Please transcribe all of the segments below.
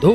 2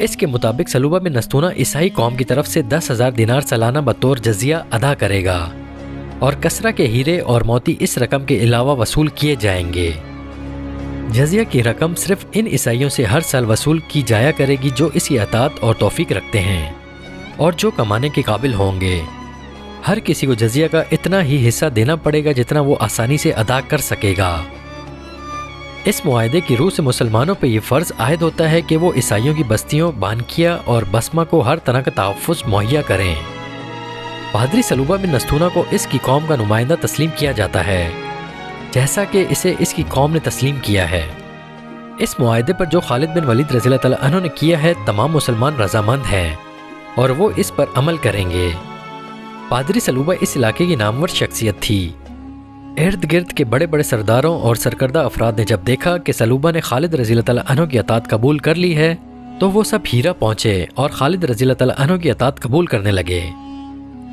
اس کے مطابق سلوبہ بن نستونہ عیسائی قوم کی طرف سے 10,000 دینار سالانہ بطور جزیہ ادا کرے گا اور کسرا کے ہیرے اور موتی اس رقم کے علاوہ وصول کیے جائیں گے۔ جزیہ کی رقم صرف ان عیسائیوں سے ہر سال وصول کی جایا کرے گی جو اس کی اطاعت اور توفیق رکھتے ہیں اور جو کمانے کے قابل ہوں گے۔ ہر کسی کو جزیہ کا اتنا ہی حصہ دینا پڑے گا جتنا وہ آسانی سے ادا کر سکے گا۔ اس معاہدے کی روح سے مسلمانوں پہ یہ فرض عائد ہوتا ہے کہ وہ عیسائیوں کی بستیوں، بانکیا اور بسمہ کو ہر طرح کا تحفظ مہیا کریں۔ پادری سلوبہ بن نستونہ کو اس کی قوم کا نمائندہ تسلیم کیا جاتا ہے جیسا کہ اسے اس کی قوم نے تسلیم کیا ہے۔ اس معاہدے پر جو خالد بن ولید رضی اللہ تعالیٰ عنہ نے کیا ہے تمام مسلمان رضامند ہیں اور وہ اس پر عمل کریں گے۔ پادری سلوبہ اس علاقے کی نامور شخصیت تھی۔ ارد گرد کے بڑے بڑے سرداروں اور سرکردہ افراد نے جب دیکھا کہ سلوبہ نے خالد رضی اللہ تعالیٰ عنہ کی اطاعت قبول کر لی ہے تو وہ سب ہیرا پہنچے اور خالد رضی اللہ تعالیٰ عنہ کی اطاعت قبول کرنے لگے۔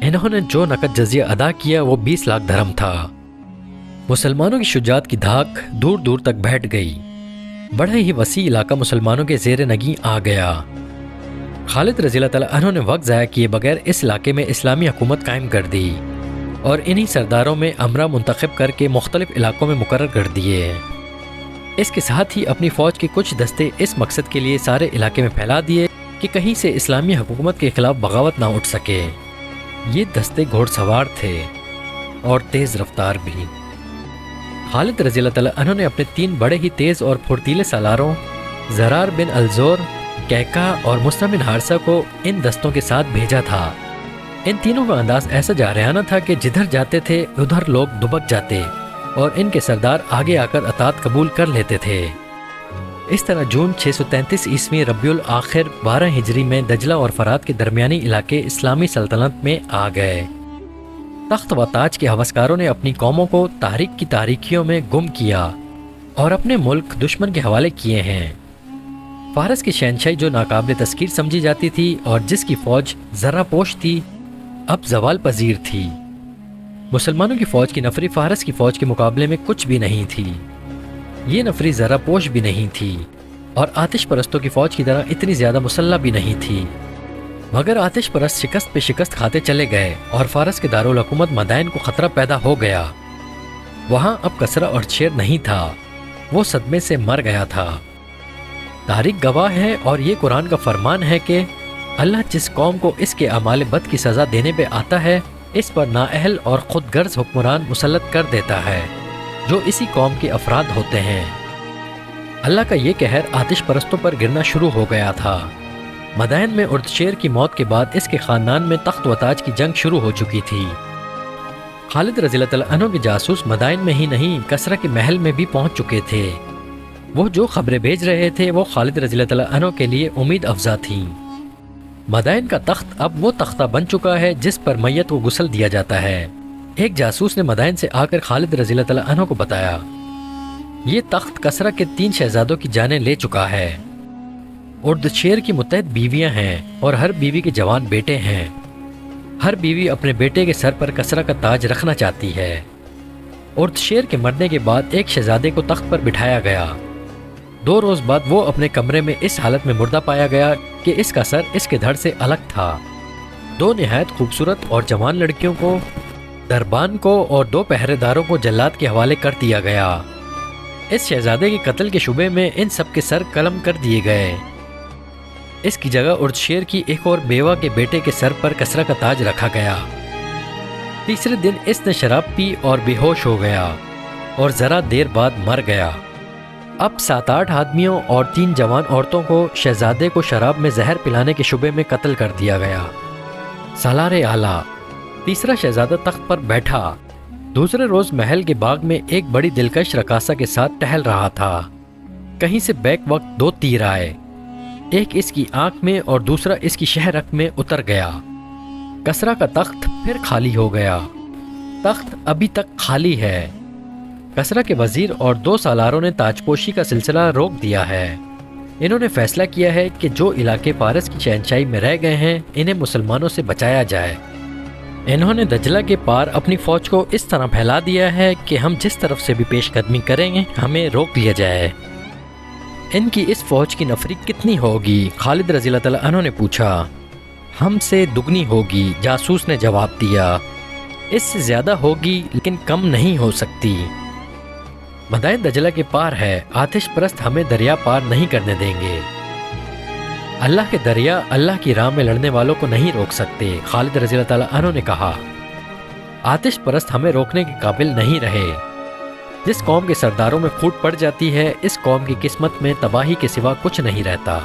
انہوں نے جو نقد جزیہ ادا کیا وہ 20 لاکھ درہم تھا۔ مسلمانوں کی شجاعت کی دھاک دور دور تک بیٹھ گئی۔ بڑا ہی وسیع علاقہ مسلمانوں کے زیر نگیں آ گیا۔ خالد رضی اللہ تعالیٰ عنہ نے وقت ضائع کیے بغیر اس علاقے میں اسلامی حکومت قائم کر دی اور انہی سرداروں میں امرا منتخب کر کے مختلف علاقوں میں مقرر کر دیے۔ اس کے ساتھ ہی اپنی فوج کے کچھ دستے اس مقصد کے لیے سارے علاقے میں پھیلا دیے کہ کہیں سے اسلامی حکومت کے خلاف بغاوت نہ اٹھ سکے۔ یہ دستے گھوڑ سوار تھے اور تیز رفتار بھی۔ خالد رضی اللہ تعالیٰ عنہ نے اپنے 3 بڑے ہی تیز اور پھرتیلے سالاروں زرار بن الزور، کیکا اور مسلم بن حارثہ کو ان دستوں کے ساتھ بھیجا تھا۔ ان تینوں کا انداز ایسا جارحانہ تھا کہ جدھر جاتے تھے ادھر لوگ دبک جاتے اور ان کے سردار آگے آ کر اطاعت قبول کر لیتے تھے۔ اس طرح جون 633 عیسوی ربیع الآخر 12 ہجری میں دجلہ اور فرات کے درمیانی علاقے اسلامی سلطنت میں آ گئے۔ تخت و تاج کے ہوسکاروں نے اپنی قوموں کو تاریخ کی تاریکیوں میں گم کیا اور اپنے ملک دشمن کے حوالے کیے ہیں۔ فارس کی شہنشاہی جو ناقابل تذکیر سمجھی جاتی تھی اور جس کی فوج ذرہ پوش تھی اب زوال پذیر تھی۔ مسلمانوں کی فوج کی نفری فارس کی فوج کے مقابلے میں کچھ بھی نہیں تھی۔ یہ نفری ذرہ پوش بھی نہیں تھی اور آتش پرستوں کی فوج کی طرح اتنی زیادہ مسلح بھی نہیں تھی، مگر آتش پرست شکست پہ شکست کھاتے چلے گئے اور فارس کے دارالحکومت مدائن کو خطرہ پیدا ہو گیا۔ وہاں اب کسرا اور شیر نہیں تھا، وہ صدمے سے مر گیا تھا۔ تاریخ گواہ ہے اور یہ قرآن کا فرمان ہے کہ اللہ جس قوم کو اس کے اعمال بد کی سزا دینے پہ آتا ہے اس پر نااہل اور خود غرض حکمران مسلط کر دیتا ہے جو اسی قوم کے افراد ہوتے ہیں۔ اللہ کا یہ قہر آتش پرستوں پر گرنا شروع ہو گیا تھا۔ مدائن میں اردشیر کی موت کے بعد اس کے خاندان میں تخت و تاج کی جنگ شروع ہو چکی تھی۔ خالد رضی اللہ تعالیٰ عنہ کے جاسوس مدائن میں ہی نہیں کسرا کے محل میں بھی پہنچ چکے تھے۔ وہ جو خبریں بھیج رہے تھے وہ خالد رضی اللہ تعالیٰ عنہ کے لیے امید افزا تھیں۔ مدائن کا تخت اب وہ تختہ بن چکا ہے جس پر میت کو غسل دیا جاتا ہے۔ ایک جاسوس نے مدائن سے آ کر خالد رضی اللہ تعالیٰ عنہ کو بتایا یہ تخت کسرا کے 3 شہزادوں کی جانیں لے چکا ہے۔ اردشیر کی متحد بیویاں ہیں اور ہر بیوی کے جوان بیٹے ہیں۔ ہر بیوی اپنے بیٹے کے سر پر کسرا کا تاج رکھنا چاہتی ہے۔ اردشیر کے مرنے کے بعد ایک شہزادے کو تخت پر بٹھایا گیا۔ 2 روز بعد وہ اپنے کمرے میں اس حالت میں مردہ پایا گیا کہ اس کا سر اس کے دھڑ سے الگ تھا۔ 2 نہایت خوبصورت اور جوان لڑکیوں کو، دربان کو اور 2 پہرے داروں کو جلاد کے حوالے کر دیا گیا۔ اس شہزادے کے قتل کے شبے میں ان سب کے سر قلم کر دیے گئے۔ اس کی جگہ اردشیر کی ایک اور بیوہ کے بیٹے کے سر پر کسرا کا تاج رکھا گیا۔ تیسرے دن اس نے شراب پی اور بے ہوش ہو گیا اور ذرا دیر بعد مر گیا۔ اب 7-8 آدمیوں اور 3 جوان عورتوں کو شہزادے کو شراب میں زہر پلانے کے شبے میں قتل کر دیا گیا۔ سالار اعلیٰ تیسرا شہزادہ تخت پر بیٹھا۔ دوسرے روز محل کے باغ میں ایک بڑی دلکش رقاصہ کے ساتھ ٹہل رہا تھا۔ کہیں سے بیک وقت 2 تیر آئے، ایک اس کی آنکھ میں اور دوسرا اس کی شہرک میں اتر گیا۔ کسرا کا تخت پھر خالی ہو گیا۔ تخت ابھی تک خالی ہے۔ کسرا کے وزیر اور 2 سالاروں نے تاجپوشی کا سلسلہ روک دیا ہے۔ انہوں نے فیصلہ کیا ہے کہ جو علاقے فارس کی شہنشاہی میں رہ گئے ہیں انہیں مسلمانوں سے بچایا جائے۔ انہوں نے دجلہ کے پار اپنی فوج کو اس طرح پھیلا دیا ہے کہ ہم جس طرف سے بھی پیش قدمی کریں گے ہمیں روک لیا جائے۔ ان کی اس فوج کی نفری کتنی ہوگی؟ خالد رضی اللہ تعالیٰ عنہ نے پوچھا۔ ہم سے دگنی ہوگی، جاسوس نے جواب دیا۔ اس سے زیادہ ہوگی لیکن کم نہیں ہو سکتی۔ مدائن دجلہ کے پار ہے، آتش پرست ہمیں دریا پار نہیں کرنے دیں گے۔ اللہ کے دریا اللہ کی راہ میں لڑنے والوں کو نہیں روک سکتے، خالد رضی اللہ تعالیٰ عنہ نے کہا۔ آتش پرست ہمیں روکنے کے قابل نہیں رہے۔ جس قوم کے سرداروں میں پھوٹ پڑ جاتی ہے، اس قوم کی قسمت میں تباہی کے سوا کچھ نہیں رہتا۔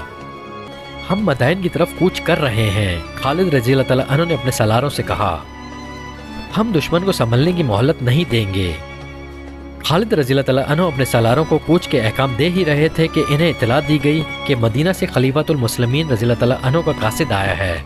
ہم مدائن کی طرف کوچ کر رہے ہیں، خالد رضی اللہ تعالیٰ عنہ نے اپنے سالاروں سے کہا۔ ہم دشمن کو سنبھلنے کی مہلت نہیں دیں گے۔ خالد رضی اللہ تعالیٰ عنہ اپنے سالاروں کو کوچ کے احکام دے ہی رہے تھے کہ انہیں اطلاع دی گئی کہ مدینہ سے خلیفۃ المسلمین رضی اللہ تعالیٰ عنہ کا قاصد آیا ہے۔